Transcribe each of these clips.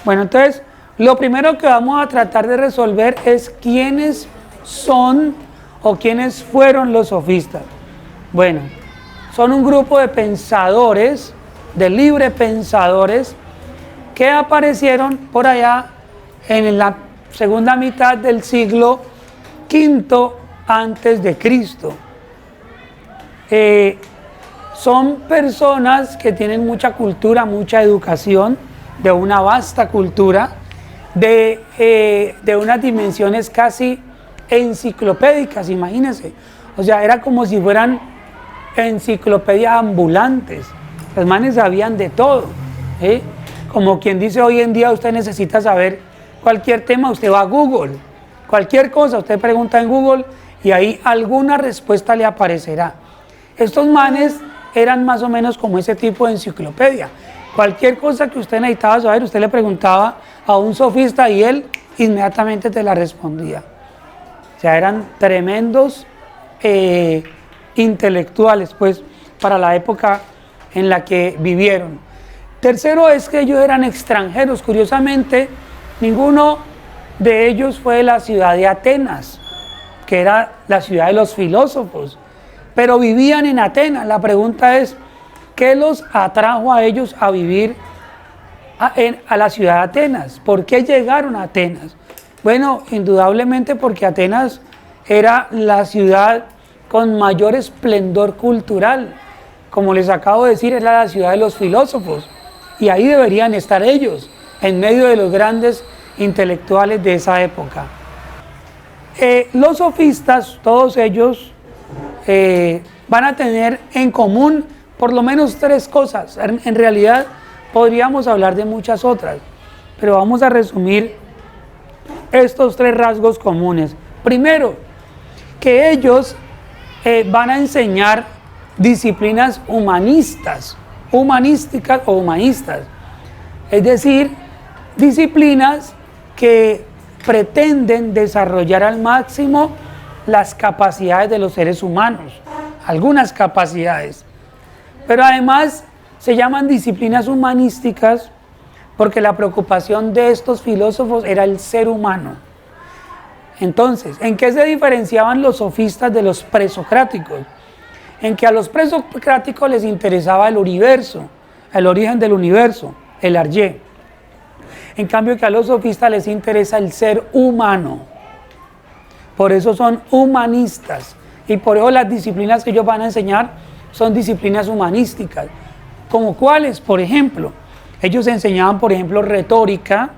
Bueno, entonces, lo primero que vamos a tratar de resolver es quiénes son o quiénes fueron los sofistas. Bueno, son un grupo de pensadores, de libre pensadores, que aparecieron por allá en la segunda mitad del siglo V antes de Cristo. Son personas que tienen mucha cultura, mucha educación, de una vasta cultura, de unas dimensiones casi enciclopédicas, imagínense. O sea, era como si fueran enciclopedias ambulantes. Los manes sabían de todo, ¿eh? Como quien dice hoy en día, usted necesita saber cualquier tema, usted va a Google. Cualquier cosa, usted pregunta en Google y ahí alguna respuesta le aparecerá. Estos manes eran más o menos como ese tipo de enciclopedia. Cualquier cosa que usted necesitaba saber, usted le preguntaba a un sofista y él inmediatamente te la respondía. O sea, eran tremendos intelectuales, pues, para la época en la que vivieron. Tercero es que ellos eran extranjeros. Curiosamente, ninguno de ellos fue de la ciudad de Atenas, que era la ciudad de los filósofos, pero vivían en Atenas. La pregunta es, ¿qué los atrajo a ellos a vivir a la ciudad de Atenas? ¿Por qué llegaron a Atenas? Bueno, indudablemente porque Atenas era la ciudad con mayor esplendor cultural. Como les acabo de decir, era la ciudad de los filósofos, y ahí deberían estar ellos, en medio de los grandes intelectuales de esa época. Los sofistas, todos ellos, van a tener en común por lo menos tres cosas. En realidad podríamos hablar de muchas otras, pero vamos a resumir estos tres rasgos comunes. Primero, que ellos van a enseñar disciplinas humanísticas o humanistas, es decir, disciplinas que pretenden desarrollar al máximo las capacidades de los seres humanos, algunas capacidades, pero además se llaman disciplinas humanísticas porque la preocupación de estos filósofos era el ser humano. Entonces, ¿en qué se diferenciaban los sofistas de los presocráticos? En que a los presocráticos les interesaba el universo, el origen del universo, el arjé. En cambio que a los sofistas les interesa el ser humano. Por eso son humanistas, y por eso las disciplinas que ellos van a enseñar son disciplinas humanísticas. ¿Como cuáles? Por ejemplo, ellos enseñaban, por ejemplo, retórica,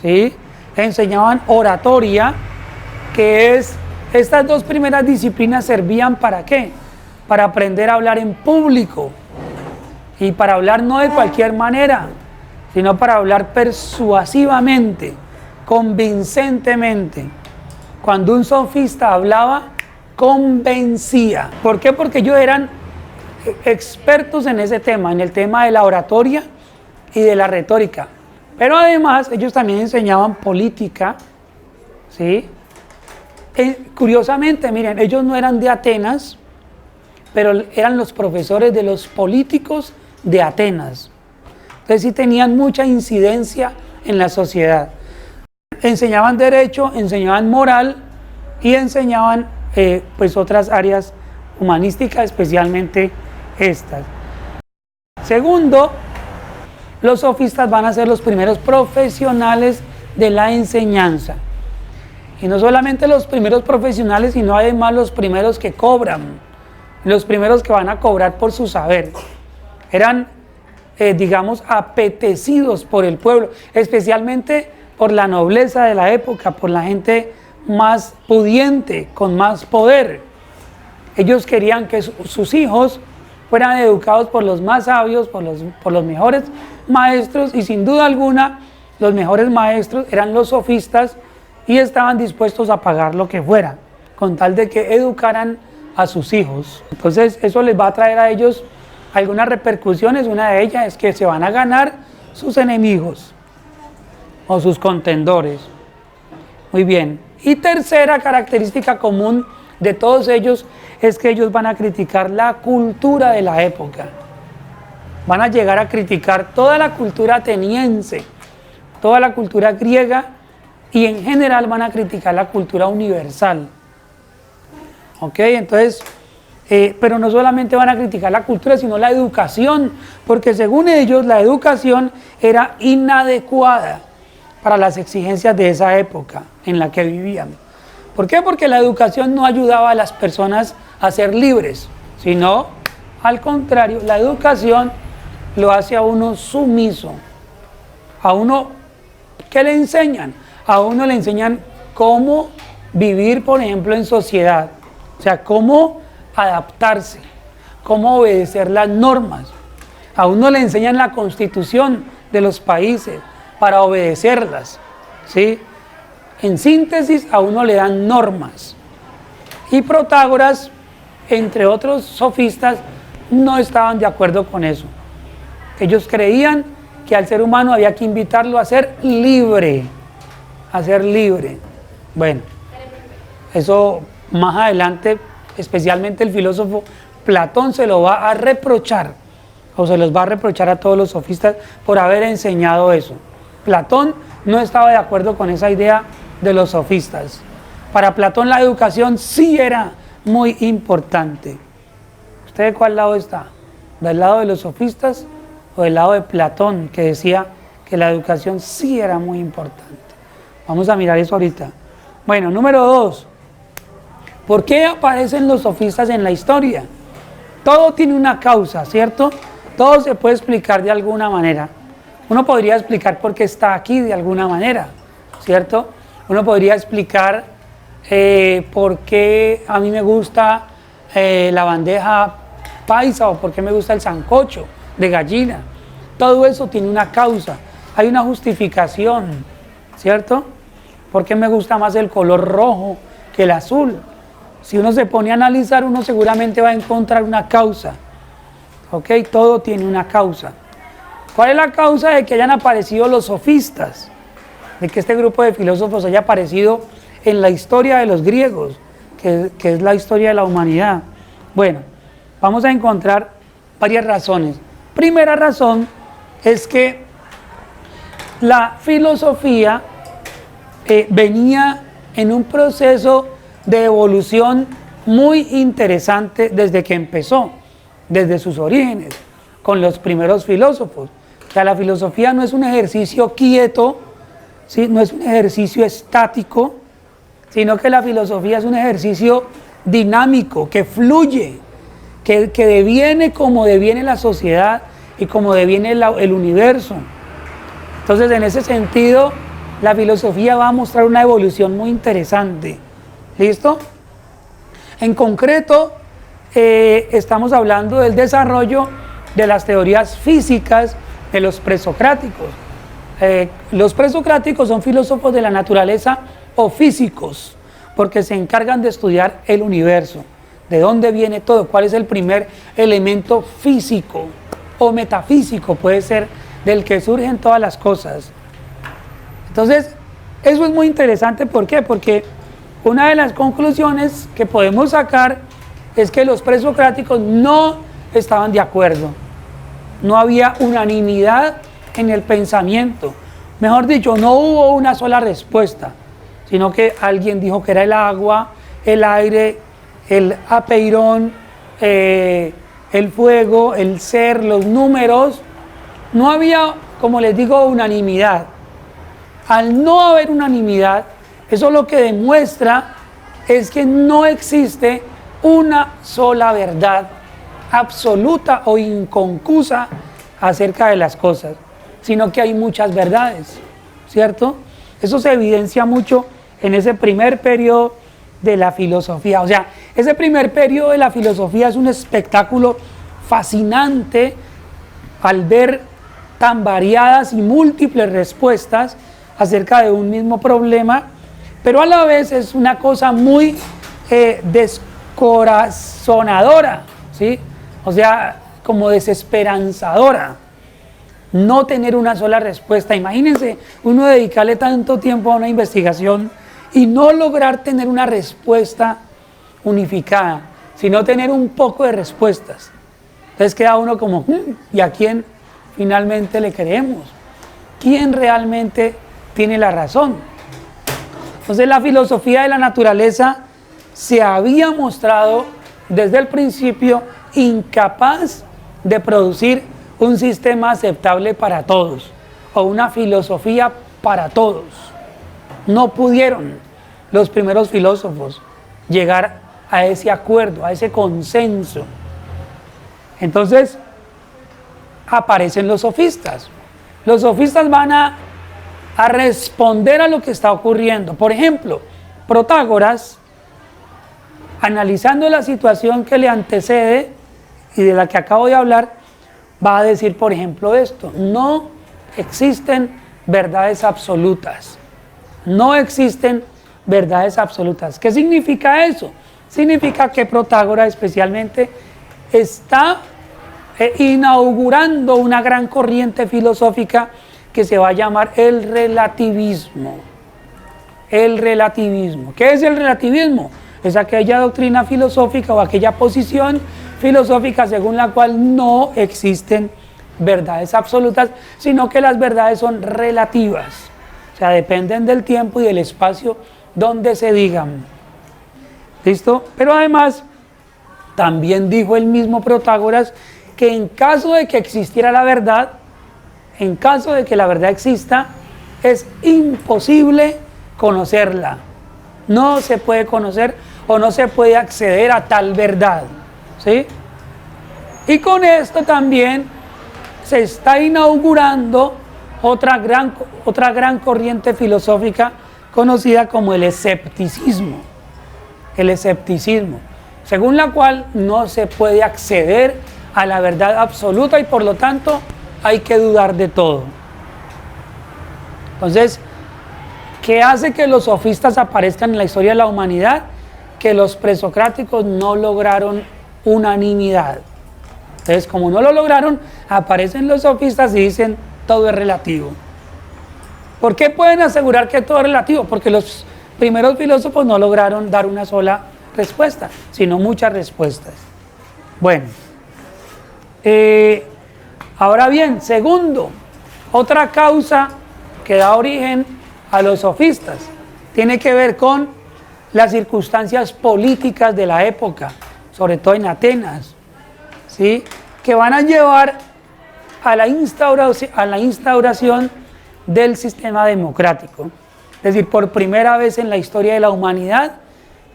¿sí? Enseñaban oratoria, que es, estas dos primeras disciplinas servían ¿para qué? Para aprender a hablar en público, y para hablar no de cualquier manera, sino para hablar persuasivamente, convincentemente. Cuando un sofista hablaba, convencía. ¿Por qué? Porque ellos eran expertos en ese tema, en el tema de la oratoria y de la retórica. Pero además ellos también enseñaban política, ¿sí? Curiosamente, miren, ellos no eran de Atenas, pero eran los profesores de los políticos de Atenas. Entonces sí tenían mucha incidencia en la sociedad. Enseñaban derecho, enseñaban moral y enseñaban pues otras áreas humanísticas, especialmente estas. Segundo, los sofistas van a ser los primeros profesionales de la enseñanza. Y no solamente los primeros profesionales, sino además los primeros que cobran, los primeros que van a cobrar por su saber. Eran, digamos, apetecidos por el pueblo, especialmente por la nobleza de la época, por la gente más pudiente, con más poder. Ellos querían que sus hijos fueran educados por los más sabios, por los mejores maestros, y sin duda alguna los mejores maestros eran los sofistas, y estaban dispuestos a pagar lo que fuera, con tal de que educaran a sus hijos. Entonces eso les va a traer a ellos algunas repercusiones. Una de ellas es que se van a ganar sus enemigos o sus contendores. Muy bien. Y tercera característica común de todos ellos es que ellos van a criticar la cultura de la época. Van a llegar a criticar toda la cultura ateniense, toda la cultura griega y en general van a criticar la cultura universal. ¿Ok? Entonces, pero no solamente van a criticar la cultura, sino la educación, porque según ellos la educación era inadecuada para las exigencias de esa época en la que vivían. ¿Por qué? Porque la educación no ayudaba a las personas a ser libres, sino al contrario, la educación lo hace a uno sumiso. A uno, ¿qué le enseñan? A uno le enseñan cómo vivir, por ejemplo, en sociedad. O sea, cómo adaptarse, cómo obedecer las normas. A uno le enseñan la constitución de los países para obedecerlas, ¿sí? En síntesis, a uno le dan normas. Y Protágoras, entre otros sofistas, no estaban de acuerdo con eso. Ellos creían que al ser humano había que invitarlo a ser libre, a ser libre. Bueno, eso más adelante, especialmente el filósofo Platón se lo va a reprochar, o se los va a reprochar a todos los sofistas por haber enseñado eso. Platón no estaba de acuerdo con esa idea de los sofistas. Para Platón la educación sí era muy importante. ¿Usted de cuál lado está? ¿Del lado de los sofistas o del lado de Platón, que decía que la educación sí era muy importante? Vamos a mirar eso ahorita. Bueno, número 2. ¿Por qué aparecen los sofistas en la historia? Todo tiene una causa, ¿cierto? Todo se puede explicar de alguna manera. Uno podría explicar por qué está aquí de alguna manera, ¿cierto? Uno podría explicar por qué a mí me gusta la bandeja paisa o por qué me gusta el sancocho de gallina. Todo eso tiene una causa, hay una justificación, ¿cierto? ¿Por qué me gusta más el color rojo que el azul? Si uno se pone a analizar, uno seguramente va a encontrar una causa. ¿Ok? Todo tiene una causa. ¿Cuál es la causa de que hayan aparecido los sofistas? De que este grupo de filósofos haya aparecido en la historia de los griegos, que es la historia de la humanidad. Bueno, vamos a encontrar varias razones. Primera razón es que la filosofía venía en un proceso de evolución muy interesante desde que empezó, desde sus orígenes, con los primeros filósofos. O sea, la filosofía no es un ejercicio quieto, ¿sí? No es un ejercicio estático, sino que la filosofía es un ejercicio dinámico, que fluye, que deviene como deviene la sociedad y como deviene el universo. Entonces, en ese sentido, la filosofía va a mostrar una evolución muy interesante. ¿Listo? En concreto, estamos hablando del desarrollo de las teorías físicas de los presocráticos. Los presocráticos son filósofos de la naturaleza o físicos, porque se encargan de estudiar el universo, de dónde viene todo, cuál es el primer elemento físico o metafísico, puede ser, del que surgen todas las cosas. Entonces, eso es muy interesante. ¿Por qué? Porque una de las conclusiones que podemos sacar es que los presocráticos no estaban de acuerdo. No había unanimidad en el pensamiento. Mejor dicho, no hubo una sola respuesta, sino que alguien dijo que era el agua, el aire, el apeirón, el fuego, el ser, los números. No había, como les digo, unanimidad. Al no haber unanimidad, eso lo que demuestra es que no existe una sola verdad absoluta o inconcusa acerca de las cosas, sino que hay muchas verdades, ¿cierto? Eso se evidencia mucho en ese primer periodo de la filosofía. O sea, ese primer periodo de la filosofía es un espectáculo fascinante al ver tan variadas y múltiples respuestas acerca de un mismo problema, pero a la vez es una cosa muy descorazonadora, ¿sí? O sea, como desesperanzadora, no tener una sola respuesta. Imagínense uno dedicarle tanto tiempo a una investigación y no lograr tener una respuesta unificada, sino tener un poco de respuestas. Entonces queda uno como, ¿y a quién finalmente le creemos? quién realmente tiene la razón. Entonces la filosofía de la naturaleza se había mostrado desde el principio incapaz de producir un sistema aceptable para todos o una filosofía para todos. No pudieron los primeros filósofos llegar a ese acuerdo, a ese consenso. Entonces aparecen los sofistas. Los sofistas van a responder a lo que está ocurriendo. Por ejemplo, Protágoras, analizando la situación que le antecede y de la que acabo de hablar, va a decir, por ejemplo, esto: no existen verdades absolutas. No existen verdades absolutas. ¿Qué significa eso? Significa que Protágoras especialmente está inaugurando una gran corriente filosófica que se va a llamar el relativismo. El relativismo. ¿Qué es el relativismo? Es aquella doctrina filosófica o aquella posición filosófica según la cual no existen verdades absolutas, sino que las verdades son relativas. O sea, dependen del tiempo y del espacio donde se digan. ¿Listo? Pero además, también dijo el mismo Protágoras que en caso de que existiera la verdad, en caso de que la verdad exista, es imposible conocerla. No se puede conocer o no se puede acceder a tal verdad. ¿Sí? Y con esto también se está inaugurando otra gran corriente filosófica conocida como el escepticismo. El escepticismo, según la cual no se puede acceder a la verdad absoluta y por lo tanto hay que dudar de todo. Entonces, ¿qué hace que los sofistas aparezcan en la historia de la humanidad? Que los presocráticos no lograron unanimidad. Entonces, como no lo lograron, aparecen los sofistas y dicen todo es relativo. ¿Por qué pueden asegurar que todo es relativo? Porque los primeros filósofos no lograron dar una sola respuesta, sino muchas respuestas. Bueno, ahora bien, segundo, otra causa que da origen a los sofistas tiene que ver con las circunstancias políticas de la época, sobre todo en Atenas, ¿sí? Que van a llevar a la instauración del sistema democrático. Es decir, por primera vez en la historia de la humanidad,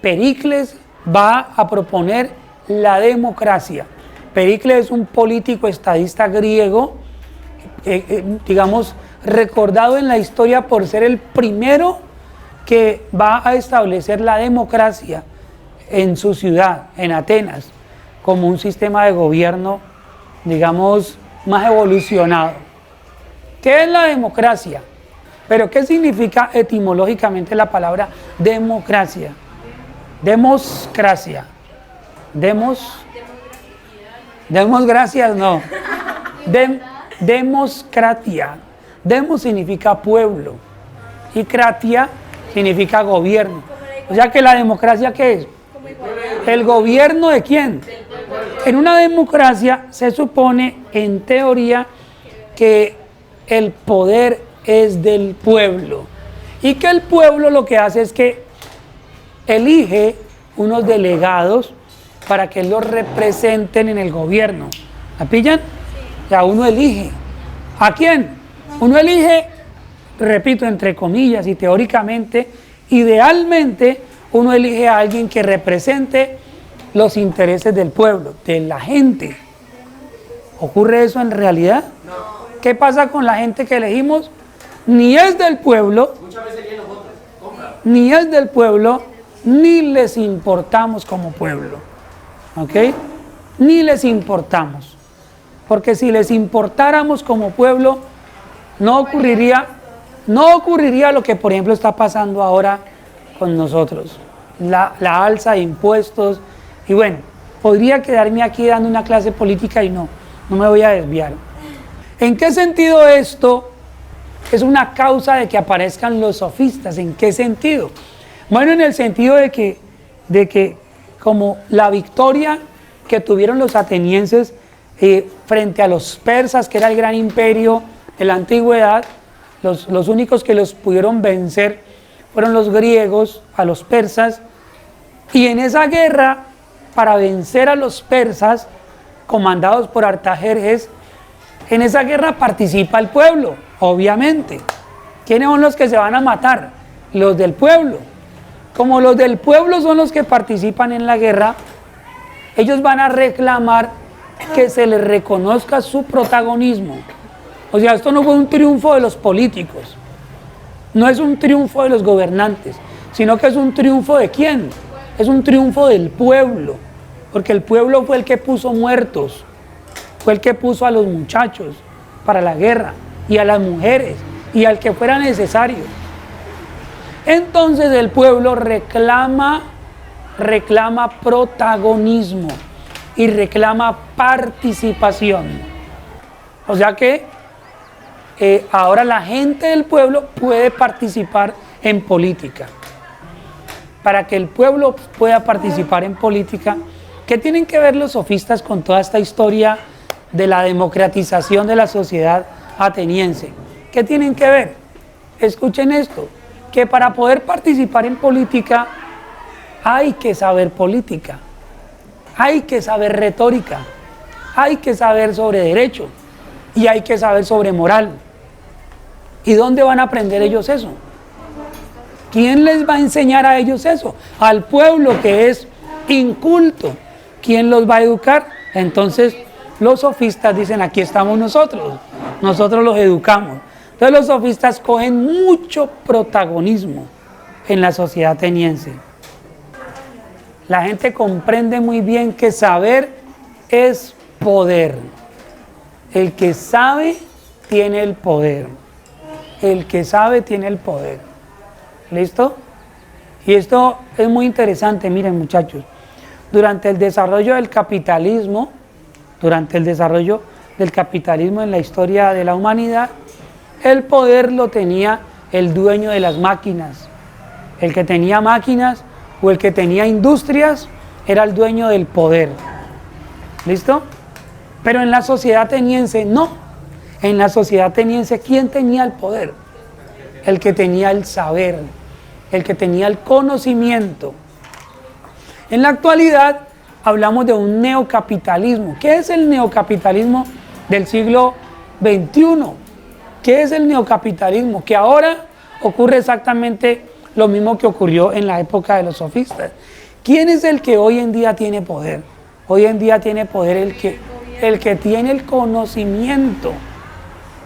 Pericles va a proponer la democracia. Pericles es un político estadista griego, digamos, recordado en la historia por ser el primero que va a establecer la democracia en su ciudad, en Atenas, como un sistema de gobierno, digamos, más evolucionado. ¿Qué es la democracia? Pero ¿qué significa etimológicamente la palabra democracia? Demoscracia. Demosgracias no. Demoscratia. Demos significa pueblo y kratia significa gobierno. O sea que la democracia, ¿qué es? ¿El gobierno de quién? En una democracia se supone, en teoría, que el poder es del pueblo y que el pueblo lo que hace es que elige unos delegados para que los representen en el gobierno. ¿La pillan? O sea, uno elige. ¿A quién? Uno elige, repito, entre comillas y teóricamente, idealmente, uno elige a alguien que represente los intereses del pueblo, de la gente. ¿Ocurre eso en realidad? No. ¿Qué pasa con la gente que elegimos? Ni es del pueblo, ni es del pueblo, ni les importamos como pueblo. ¿Ok? Ni les importamos. Porque si les importáramos como pueblo, no ocurriría lo que, por ejemplo, está pasando ahora con nosotros. La alza de impuestos. Y bueno, podría quedarme aquí dando una clase política y no me voy a desviar. ¿En qué sentido esto es una causa de que aparezcan los sofistas? ¿En qué sentido? Bueno, en el sentido de que como la victoria que tuvieron los atenienses frente a los persas, que era el gran imperio de la antigüedad, Los únicos que los pudieron vencer fueron los griegos a los persas, y en esa guerra, para vencer a los persas, comandados por Artajerjes, en esa guerra participa el pueblo, obviamente. ¿Quiénes son los que se van a matar? Los del pueblo. Como los del pueblo son los que participan en la guerra, ellos van a reclamar que se les reconozca su protagonismo. O sea, esto no fue un triunfo de los políticos, no es un triunfo de los gobernantes, sino que es un triunfo ¿de quién? Es un triunfo del pueblo, porque el pueblo fue el que puso muertos, fue el que puso a los muchachos para la guerra, y a las mujeres, y al que fuera necesario. Entonces el pueblo reclama protagonismo y reclama participación. O sea que ahora la gente del pueblo puede participar en política. Para que el pueblo pueda participar en política, ¿qué tienen que ver los sofistas con toda esta historia de la democratización de la sociedad ateniense? ¿Qué tienen que ver? Escuchen esto, que para poder participar en política hay que saber política, hay que saber retórica, hay que saber sobre derecho y hay que saber sobre moral. ¿Y dónde van a aprender ellos eso? ¿Quién les va a enseñar a ellos eso? Al pueblo que es inculto. ¿Quién los va a educar? Entonces los sofistas dicen, aquí estamos nosotros los educamos. Entonces los sofistas cogen mucho protagonismo en la sociedad ateniense. La gente comprende muy bien que saber es poder. El que sabe tiene el poder. El que sabe tiene el poder. ¿Listo? Y esto es muy interesante, miren muchachos. Durante el desarrollo del capitalismo en la historia de la humanidad, el poder lo tenía el dueño de las máquinas. El que tenía máquinas o el que tenía industrias era el dueño del poder. ¿Listo? Pero en la sociedad ateniense no. En la sociedad ateniense, ¿quién tenía el poder? El que tenía el saber, el que tenía el conocimiento. En la actualidad hablamos de un neocapitalismo. ¿Qué es el neocapitalismo del siglo XXI? ¿Qué es el neocapitalismo? Que ahora ocurre exactamente lo mismo que ocurrió en la época de los sofistas. ¿Quién es el que hoy en día tiene poder? Hoy en día tiene poder el que tiene el conocimiento,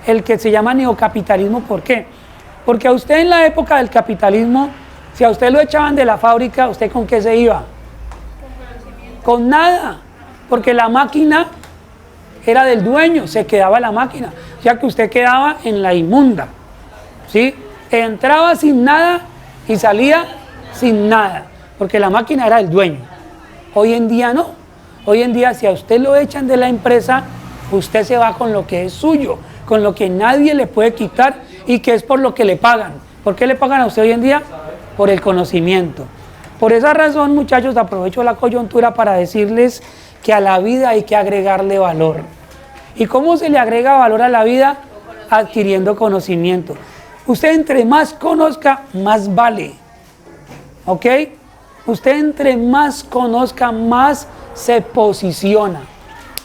el que se llama neocapitalismo. ¿Por qué? Porque a usted en la época del capitalismo, si a usted lo echaban de la fábrica, ¿usted con qué se iba? Con nada, porque la máquina era del dueño, se quedaba la máquina, o sea que usted quedaba en la inmunda, ¿sí? Entraba sin nada y salía sin nada, porque la máquina era del dueño. Hoy en día no, hoy en día si a usted lo echan de la empresa, usted se va con lo que es suyo, con lo que nadie le puede quitar y que es por lo que le pagan. ¿Por qué le pagan a usted hoy en día? Por el conocimiento. Por esa razón, muchachos, aprovecho la coyuntura para decirles que a la vida hay que agregarle valor. ¿Y cómo se le agrega valor a la vida? Adquiriendo conocimiento. Usted entre más conozca, más vale. ¿Ok? Usted entre más conozca, más se posiciona.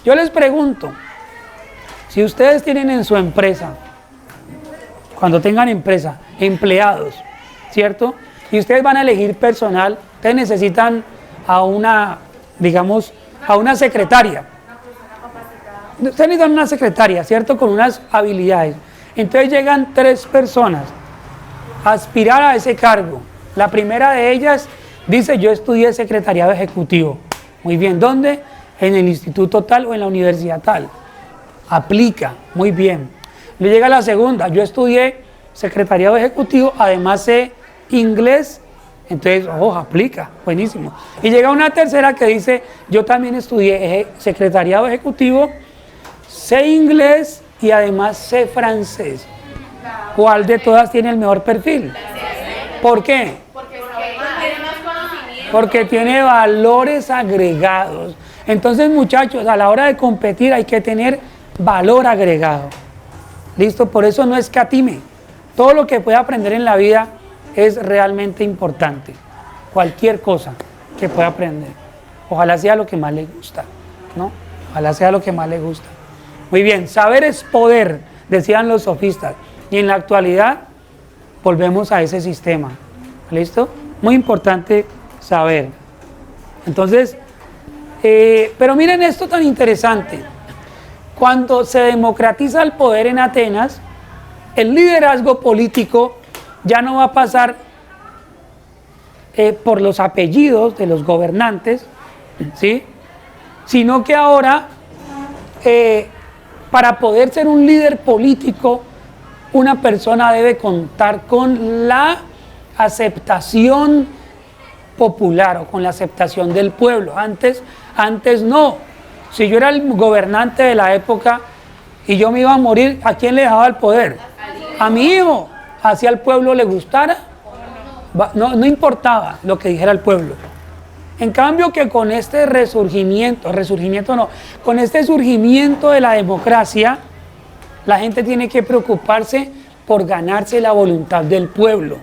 Yo les pregunto, si ustedes tienen en su empresa, cuando tengan empresa, empleados, ¿cierto? Y ustedes van a elegir personal, ustedes necesitan a una, digamos, a una secretaria. Ustedes necesitan una secretaria, ¿cierto? Con unas habilidades. Entonces llegan 3 personas a aspirar a ese cargo. La primera de ellas dice, yo estudié secretariado ejecutivo. Muy bien, ¿dónde? En el instituto tal o en la universidad tal. Aplica, muy bien. Le llega la segunda, yo estudié secretariado ejecutivo, además sé inglés, entonces, aplica, buenísimo. Y llega una tercera que dice, yo también estudié secretariado ejecutivo, sé inglés y además sé francés. ¿Cuál de todas tiene el mejor perfil? ¿Por qué? Porque tiene valores agregados. Entonces, muchachos, a la hora de competir hay que tener valor agregado. ¿Listo? Por eso no escatime. Todo lo que pueda aprender en la vida es realmente importante. Cualquier cosa que pueda aprender. Ojalá sea lo que más le gusta, ¿no? Ojalá sea lo que más le gusta. Muy bien, saber es poder, decían los sofistas. Y en la actualidad volvemos a ese sistema. ¿Listo? Muy importante saber. Entonces, pero miren esto tan interesante. Cuando se democratiza el poder en Atenas, el liderazgo político ya no va a pasar por los apellidos de los gobernantes, ¿sí? Sino que ahora, para poder ser un líder político, una persona debe contar con la aceptación popular o con la aceptación del pueblo. Antes no. Si yo era el gobernante de la época y yo me iba a morir, ¿a quién le dejaba el poder? A mi hijo. Así al pueblo le gustara, no importaba lo que dijera el pueblo. En cambio que con este con este surgimiento de la democracia, la gente tiene que preocuparse por ganarse la voluntad del pueblo.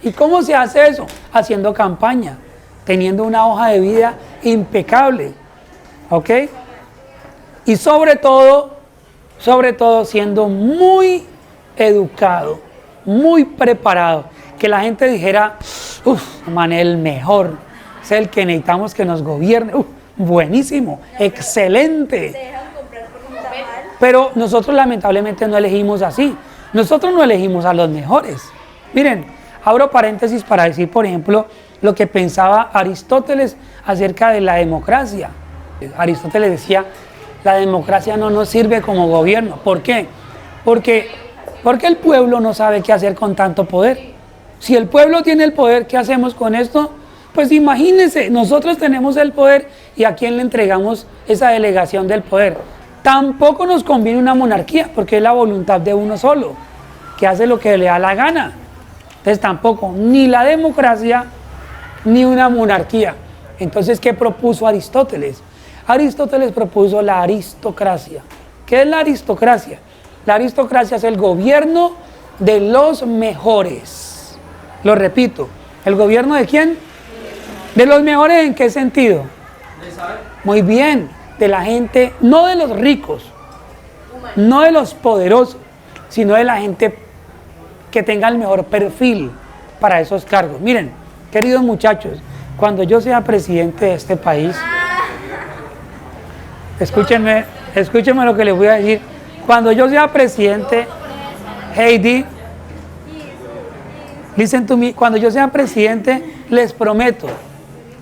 ¿Y cómo se hace eso? Haciendo campaña, teniendo una hoja de vida impecable, ¿ok? Y sobre todo siendo muy educado, muy preparado, que la gente dijera, el mejor, es el que necesitamos que nos gobierne, buenísimo, excelente. Pero nosotros lamentablemente no elegimos así, nosotros no elegimos a los mejores. Miren, abro paréntesis para decir, por ejemplo, lo que pensaba Aristóteles acerca de la democracia. Aristóteles decía, la democracia no nos sirve como gobierno. ¿Por qué? Porque el pueblo no sabe qué hacer con tanto poder. Si el pueblo tiene el poder, ¿qué hacemos con esto? Pues imagínense, nosotros tenemos el poder y ¿a quién le entregamos esa delegación del poder? Tampoco nos conviene una monarquía, porque es la voluntad de uno solo, que hace lo que le da la gana. Entonces tampoco, ni la democracia, ni una monarquía. Entonces, ¿qué propuso Aristóteles? Aristóteles propuso la aristocracia. ¿Qué es la aristocracia? La aristocracia es el gobierno de los mejores. Lo repito, ¿el gobierno de quién? ¿De los mejores en qué sentido? Muy bien, de la gente, no de los ricos, no de los poderosos, sino de la gente que tenga el mejor perfil para esos cargos. Miren, queridos muchachos, cuando yo sea presidente de este país, escúchenme lo que les voy a decir. Cuando yo sea presidente, Heidi, listen to me, cuando yo sea presidente, les prometo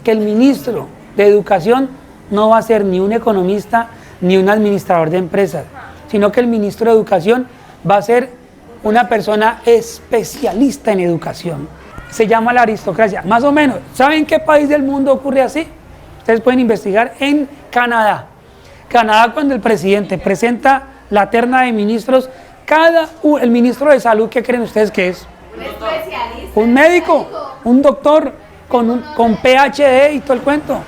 que el ministro de Educación no va a ser ni un economista ni un administrador de empresas, sino que el ministro de Educación va a ser una persona especialista en educación. Se llama la aristocracia, más o menos. ¿Saben qué país del mundo ocurre así? Ustedes pueden investigar en Canadá. Canadá, cuando el presidente presenta la terna de ministros, el ministro de salud, ¿qué creen ustedes que es? Un especialista. Un médico, un doctor con PhD y todo el cuento,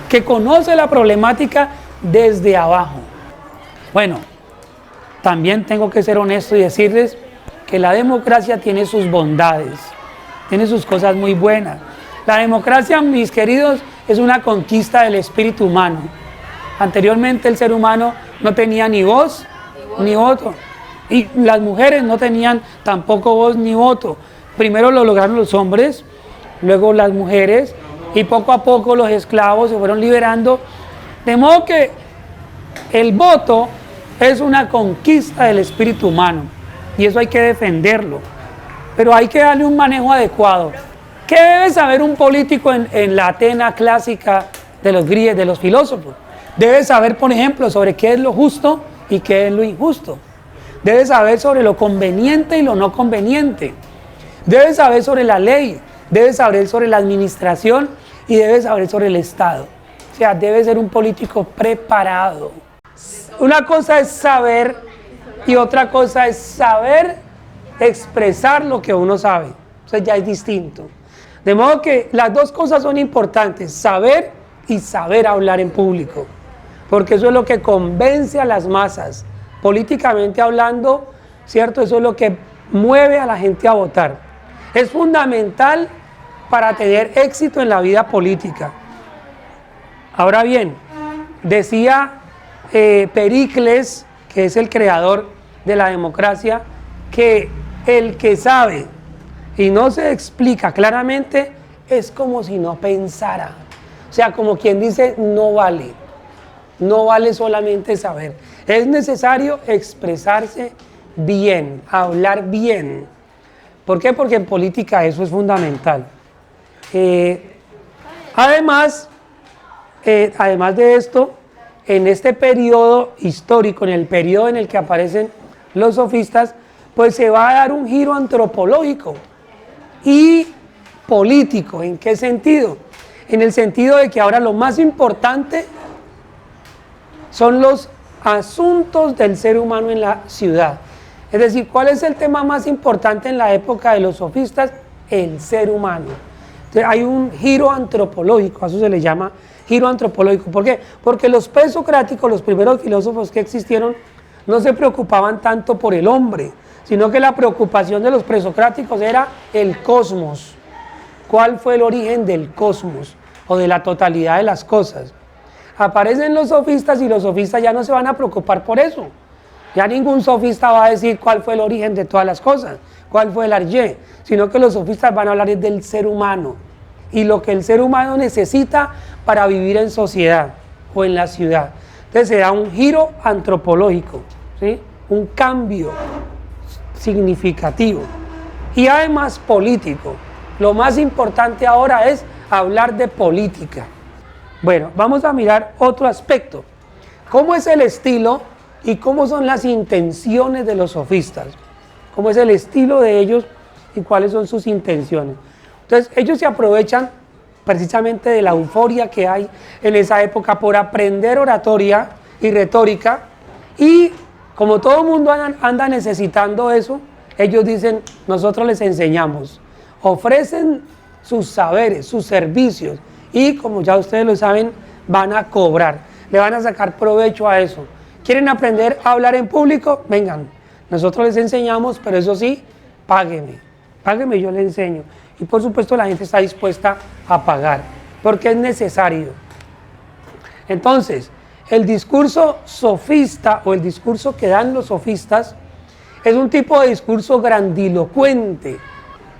que conoce la problemática desde abajo. Bueno, también tengo que ser honesto y decirles que la democracia tiene sus bondades, tiene sus cosas muy buenas. La democracia, mis queridos, es una conquista del espíritu humano. Anteriormente el ser humano no tenía ni voz ni voto. Y las mujeres no tenían tampoco voz ni voto. Primero lo lograron los hombres, luego las mujeres, y poco a poco los esclavos se fueron liberando. De modo que el voto es una conquista del espíritu humano, y eso hay que defenderlo. Pero hay que darle un manejo adecuado. ¿Qué debe saber un político en la Atenas clásica de los griegos, de los filósofos? Debe saber, por ejemplo, sobre qué es lo justo y qué es lo injusto. Debe saber sobre lo conveniente y lo no conveniente. Debe saber sobre la ley, debe saber sobre la administración y debe saber sobre el Estado. O sea, debe ser un político preparado. Una cosa es saber y otra cosa es saber expresar lo que uno sabe. O sea, ya es distinto. De modo que las dos cosas son importantes, saber y saber hablar en público. Porque eso es lo que convence a las masas. Políticamente hablando, ¿cierto? Eso es lo que mueve a la gente a votar. Es fundamental para tener éxito en la vida política. Ahora bien, decía Pericles, que es el creador de la democracia, que el que sabe y no se explica claramente es como si no pensara. O sea, como quien dice, no vale solamente saber. Es necesario expresarse bien, hablar bien. ¿Por qué? Porque en política eso es fundamental. Además de esto, en este periodo histórico, en el periodo en el que aparecen los sofistas, pues se va a dar un giro antropológico y político. ¿En qué sentido? En el sentido de que ahora lo más importante son los asuntos del ser humano en la ciudad. Es decir, ¿cuál es el tema más importante en la época de los sofistas? El ser humano. Entonces, hay un giro antropológico, a eso se le llama giro antropológico. ¿Por qué? Porque los presocráticos, los primeros filósofos que existieron, no se preocupaban tanto por el hombre, sino que la preocupación de los presocráticos era el cosmos. ¿Cuál fue el origen del cosmos o de la totalidad de las cosas? Aparecen los sofistas y los sofistas ya no se van a preocupar por eso. Ya ningún sofista va a decir cuál fue el origen de todas las cosas, cuál fue el arjé, sino que los sofistas van a hablar del ser humano y lo que el ser humano necesita para vivir en sociedad o en la ciudad. Entonces se da un giro antropológico, ¿sí? Un cambio significativo y además político. Lo más importante ahora es hablar de política. Bueno, vamos a mirar otro aspecto. ¿Cómo es el estilo y cómo son las intenciones de los sofistas? ¿Cómo es el estilo de ellos y cuáles son sus intenciones? Entonces, ellos se aprovechan precisamente de la euforia que hay en esa época por aprender oratoria y retórica, y como todo el mundo anda necesitando eso, ellos dicen, nosotros les enseñamos. Ofrecen sus saberes, sus servicios, y como ya ustedes lo saben, van a cobrar, le van a sacar provecho a eso. ¿Quieren aprender a hablar en público? Vengan, nosotros les enseñamos, pero eso sí, págueme, yo les enseño. Y por supuesto la gente está dispuesta a pagar, porque es necesario. Entonces, el discurso sofista o el discurso que dan los sofistas es un tipo de discurso grandilocuente,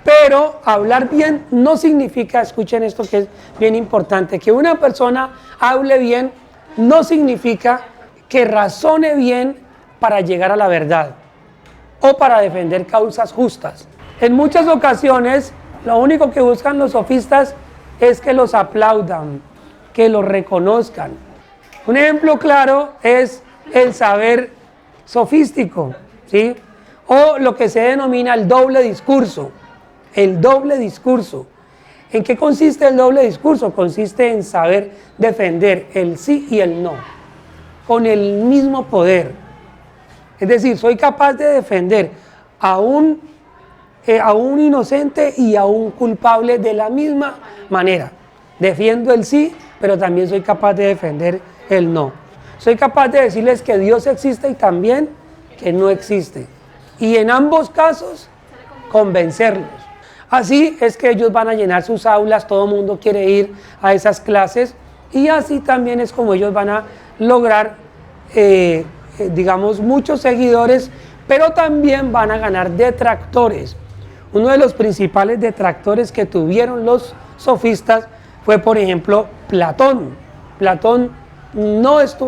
pero hablar bien no significa, escuchen esto que es bien importante, que una persona hable bien no significa que razone bien para llegar a la verdad o para defender causas justas. En muchas ocasiones, lo único que buscan los sofistas es que los aplaudan, que los reconozcan. Un ejemplo claro es el saber sofístico, ¿sí? O lo que se denomina el doble discurso. El doble discurso. ¿En qué consiste el doble discurso? Consiste en saber defender el sí y el no, con el mismo poder. Es decir, soy capaz de defender a un inocente y a un culpable de la misma manera. Defiendo el sí, pero también soy capaz de defender el no. Soy capaz de decirles que Dios existe y también que no existe. Y en ambos casos, convencerlos. Así es que ellos van a llenar sus aulas, todo el mundo quiere ir a esas clases, y así también es como ellos van a lograr, digamos, muchos seguidores, pero también van a ganar detractores. Uno de los principales detractores que tuvieron los sofistas fue, por ejemplo, Platón.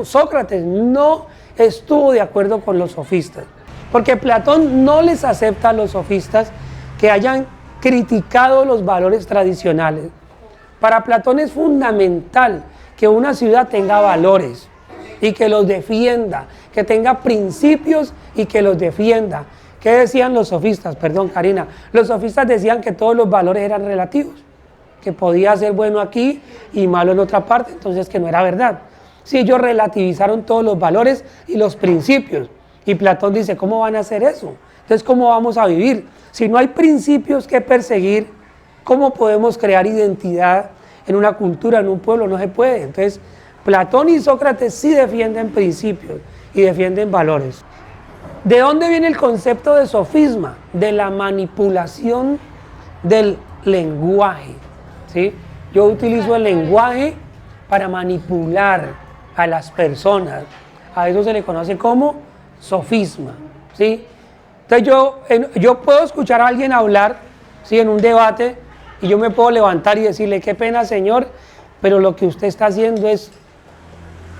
Sócrates no estuvo de acuerdo con los sofistas, porque Platón no les acepta a los sofistas que hayan criticado los valores tradicionales. Para Platón es fundamental que una ciudad tenga valores y que los defienda, que tenga principios y que los defienda. ¿Qué decían los sofistas? Perdón, Karina. Los sofistas decían que todos los valores eran relativos, que podía ser bueno aquí y malo en otra parte, entonces que no era verdad. Sí, ellos relativizaron todos los valores y los principios. Y Platón dice, ¿cómo van a hacer eso? Entonces, ¿cómo vamos a vivir? Si no hay principios que perseguir, ¿cómo podemos crear identidad en una cultura, en un pueblo? No se puede. Entonces, Platón y Sócrates sí defienden principios y defienden valores. ¿De dónde viene el concepto de sofisma? De la manipulación del lenguaje, ¿sí? Yo utilizo el lenguaje para manipular a las personas. A eso se le conoce como sofisma, ¿sí? Entonces yo puedo escuchar a alguien hablar, ¿sí? En un debate, y yo me puedo levantar y decirle, qué pena, señor, pero lo que usted está haciendo es,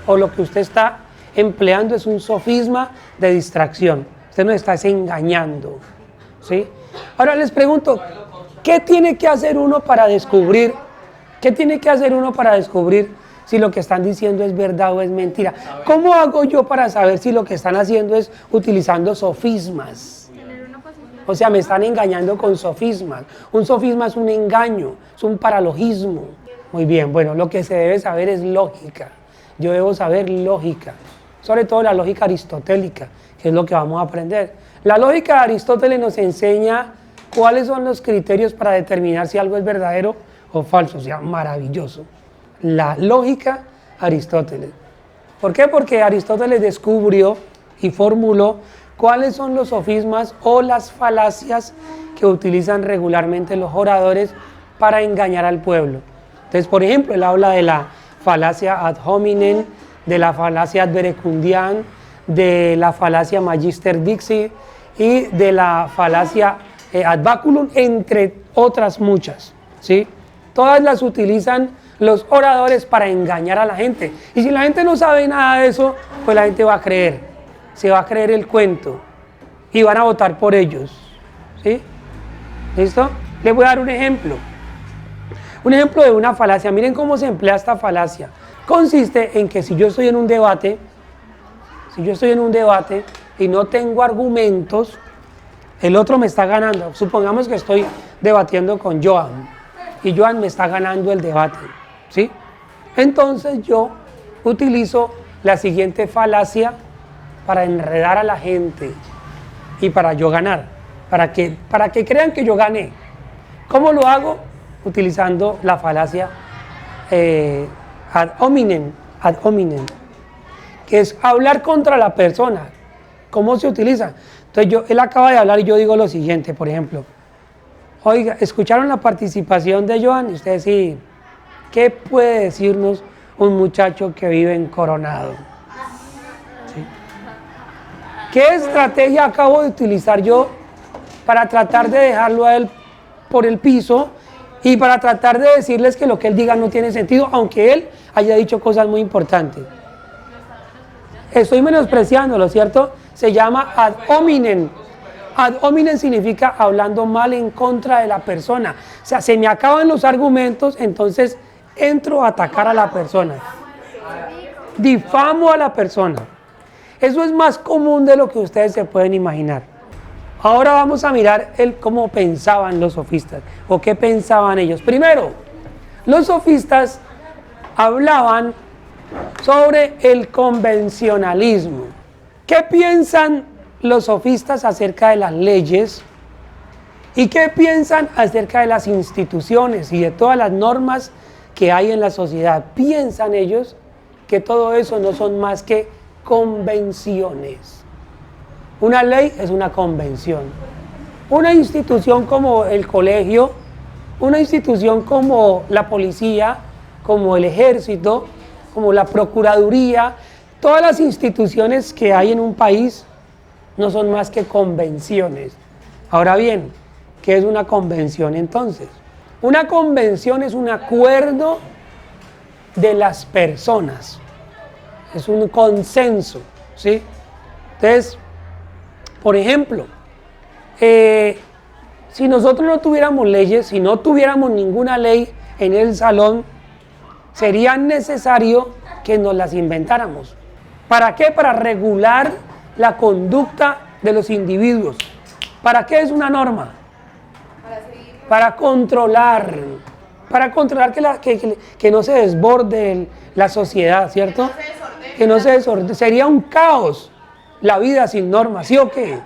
o lo que usted está empleando es un sofisma de distracción. Usted nos está engañando, ¿sí? Ahora les pregunto, ¿qué tiene que hacer uno para descubrir? ¿Qué tiene que hacer uno para descubrir si lo que están diciendo es verdad o es mentira? ¿Cómo hago yo para saber si lo que están haciendo es utilizando sofismas? O sea, me están engañando con sofismas. Un sofisma es un engaño, es un paralogismo. Muy bien, bueno, lo que se debe saber es lógica. Yo debo saber lógica, sobre todo la lógica aristotélica, que es lo que vamos a aprender. La lógica de Aristóteles nos enseña cuáles son los criterios para determinar si algo es verdadero o falso. O sea, maravilloso. La lógica Aristóteles. ¿Por qué? Porque Aristóteles descubrió y formuló cuáles son los sofismas o las falacias que utilizan regularmente los oradores para engañar al pueblo. Entonces, por ejemplo, él habla de la falacia ad hominem, de la falacia ad verecundiam, de la falacia magister dixit y de la falacia ad baculum, entre otras muchas, ¿sí? Todas las utilizan los oradores para engañar a la gente. Y si la gente no sabe nada de eso, pues la gente va a creer, se va a creer el cuento y van a votar por ellos, ¿sí? ¿Listo? Les voy a dar un ejemplo. Un ejemplo de una falacia. Miren cómo se emplea esta falacia. Consiste en que si yo estoy en un debate, y no tengo argumentos, el otro me está ganando. Supongamos que estoy debatiendo con Joan y Joan me está ganando el debate, ¿sí? Entonces yo utilizo la siguiente falacia para enredar a la gente y para yo ganar, para que crean que yo gané. ¿Cómo lo hago? Utilizando la falacia ad hominem, que es hablar contra la persona. ¿Cómo se utiliza? Entonces él acaba de hablar y yo digo lo siguiente, por ejemplo, oiga, ¿escucharon la participación de Joan? Y ustedes sí, ¿qué puede decirnos un muchacho que vive en Coronado? ¿Sí? ¿Qué estrategia acabo de utilizar yo para tratar de dejarlo a él por el piso y para tratar de decirles que lo que él diga no tiene sentido, aunque él haya dicho cosas muy importantes? Estoy menospreciándolo, ¿cierto? Se llama ad hominem. Ad hominem significa hablando mal en contra de la persona. O sea, se me acaban los argumentos, entonces entro a atacar a la persona. Difamo a la persona. Eso es más común de lo que ustedes se pueden imaginar. Ahora vamos a mirar cómo pensaban los sofistas, o qué pensaban ellos. Primero, los sofistas hablaban sobre el convencionalismo. ¿Qué piensan los sofistas acerca de las leyes? ¿Y qué piensan acerca de las instituciones y de todas las normas que hay en la sociedad? Piensan ellos que todo eso no son más que convenciones. Una ley es una convención. Una institución como el colegio, una institución como la policía, como el ejército, como la procuraduría, todas las instituciones que hay en un país no son más que convenciones. Ahora bien, ¿qué es una convención entonces? Una convención es un acuerdo de las personas, es un consenso, ¿sí? Entonces, por ejemplo, si nosotros no tuviéramos leyes, si no tuviéramos ninguna ley en el salón, sería necesario que nos las inventáramos. ¿Para qué? Para regular la conducta de los individuos. ¿Para qué es una norma? Para controlar que no se desborde la sociedad, ¿cierto? Que no se desordene. Sería un caos la vida sin normas, ¿sí o qué?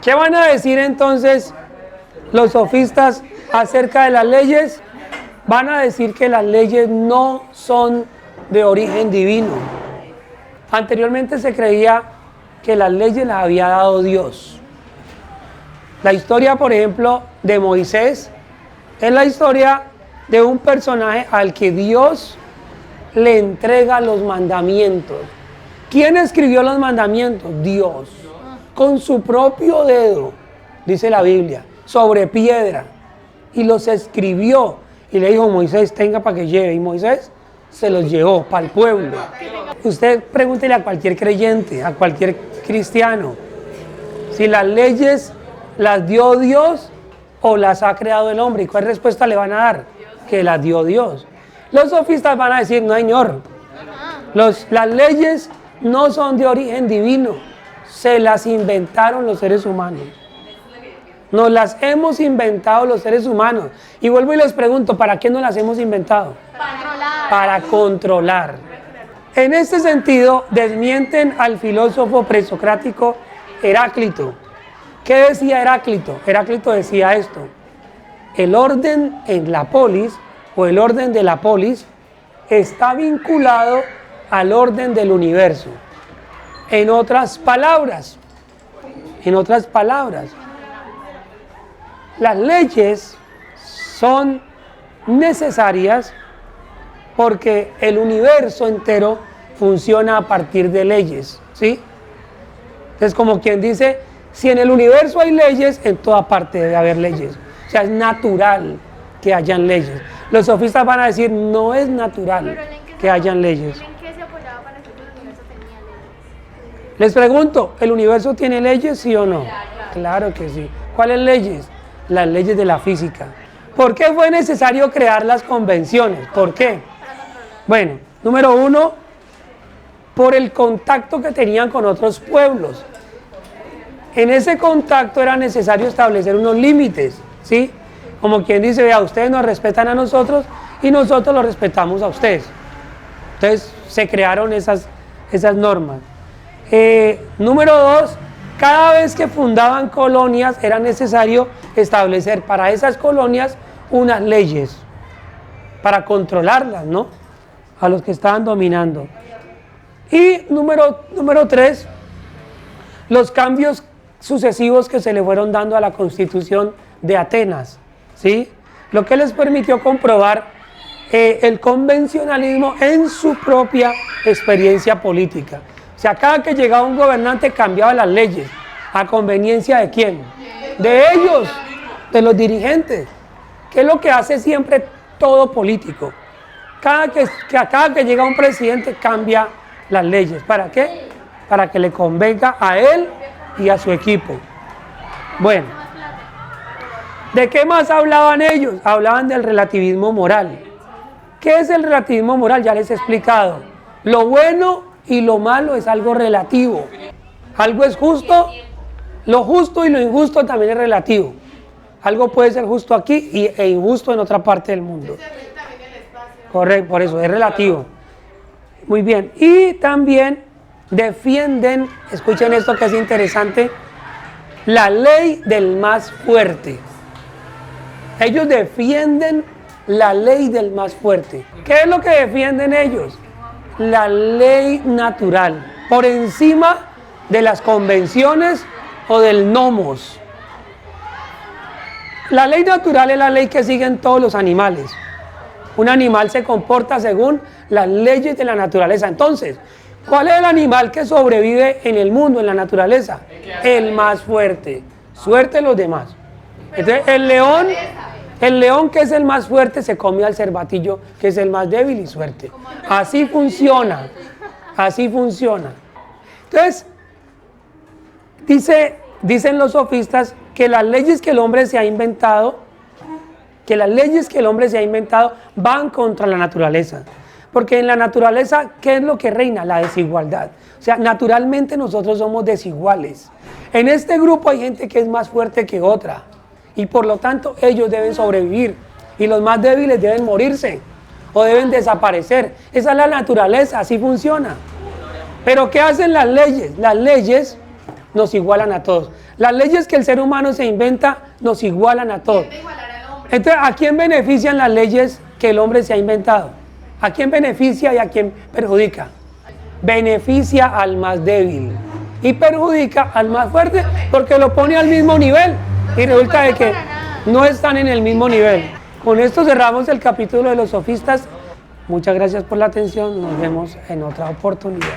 ¿Qué van a decir entonces los sofistas acerca de las leyes? Van a decir que las leyes no son de origen divino. Anteriormente se creía que las leyes las había dado Dios. La historia, por ejemplo, de Moisés es la historia de un personaje al que Dios le entrega los mandamientos. ¿Quién escribió los mandamientos? Dios. Con su propio dedo, dice la Biblia, sobre piedra. Y los escribió. Y le dijo, Moisés, tenga para que lleve. Y Moisés se los llevó para el pueblo. Usted pregúntele a cualquier creyente, a cualquier cristiano, si las leyes las dio Dios o las ha creado el hombre. ¿Y cuál respuesta le van a dar? Que las dio Dios. Los sofistas van a decir, no señor, las leyes no son de origen divino, se las inventaron los seres humanos. Nos las hemos inventado los seres humanos. Y vuelvo y les pregunto, ¿para qué nos las hemos inventado? Para controlar. En este sentido, desmienten al filósofo presocrático Heráclito. ¿Qué decía Heráclito? Heráclito decía esto: el orden en la polis, o el orden de la polis, está vinculado al orden del universo. En otras palabras, las leyes son necesarias porque el universo entero funciona a partir de leyes, ¿sí? Es como quien dice, si en el universo hay leyes, en toda parte debe haber leyes. O sea, es natural que hayan leyes. Los sofistas van a decir, no es natural que hayan leyes. ¿En qué se apoyaba para decir que el universo tenía leyes? Les pregunto, ¿el universo tiene leyes, sí o no? Claro que sí. ¿Cuáles leyes? Las leyes de la física. ¿Por qué fue necesario crear las convenciones? ¿Por qué? Bueno, número uno, por el contacto que tenían con otros pueblos. En ese contacto era necesario establecer unos límites, ¿sí? Como quien dice, vea, ustedes nos respetan a nosotros y nosotros los respetamos a ustedes. Entonces se crearon esas normas. Número dos, cada vez que fundaban colonias era necesario establecer para esas colonias unas leyes para controlarlas, ¿no? A los que estaban dominando. Y número tres, los cambios sucesivos que se le fueron dando a la Constitución de Atenas, ¿sí? Lo que les permitió comprobar el convencionalismo en su propia experiencia política. O sea, cada que llegaba un gobernante cambiaba las leyes. ¿A conveniencia de quién? De ellos, de los dirigentes. ¿Qué es lo que hace siempre todo político? Cada que llega un presidente cambia las leyes. ¿Para qué? Para que le convenga a él y a su equipo. Bueno, ¿de qué más hablaban ellos? Hablaban del relativismo moral. ¿Qué es el relativismo moral? Ya les he explicado. Lo bueno y lo malo es algo relativo. Algo es justo, lo justo y lo injusto también es relativo. Algo puede ser justo aquí e injusto en otra parte del mundo. Correcto, por eso es relativo. Muy bien. Y también defienden, escuchen esto que es interesante, la ley del más fuerte. Ellos defienden la ley del más fuerte. ¿Qué es lo que defienden ellos? La ley natural, por encima de las convenciones o del nomos. La ley natural es la ley que siguen todos los animales. Un animal se comporta según las leyes de la naturaleza. Entonces, ¿cuál es el animal que sobrevive en el mundo, en la naturaleza? El más fuerte. Suerte los demás. Entonces, el león que es el más fuerte se come al cervatillo que es el más débil y suerte. Así funciona. Así funciona. Entonces, dicen los sofistas que las leyes que el hombre se ha inventado, van contra la naturaleza. Porque en la naturaleza, ¿qué es lo que reina? La desigualdad. O sea, naturalmente nosotros somos desiguales. En este grupo hay gente que es más fuerte que otra. Y por lo tanto, ellos deben sobrevivir. Y los más débiles deben morirse. O deben desaparecer. Esa es la naturaleza, así funciona. Pero ¿qué hacen las leyes? Las leyes nos igualan a todos. Las leyes que el ser humano se inventa nos igualan a todos. Entonces, ¿a quién benefician las leyes que el hombre se ha inventado? ¿A quién beneficia y a quién perjudica? Beneficia al más débil y perjudica al más fuerte porque lo pone al mismo nivel y resulta de que no están en el mismo nivel. Con esto cerramos el capítulo de los sofistas. Muchas gracias por la atención, nos vemos en otra oportunidad.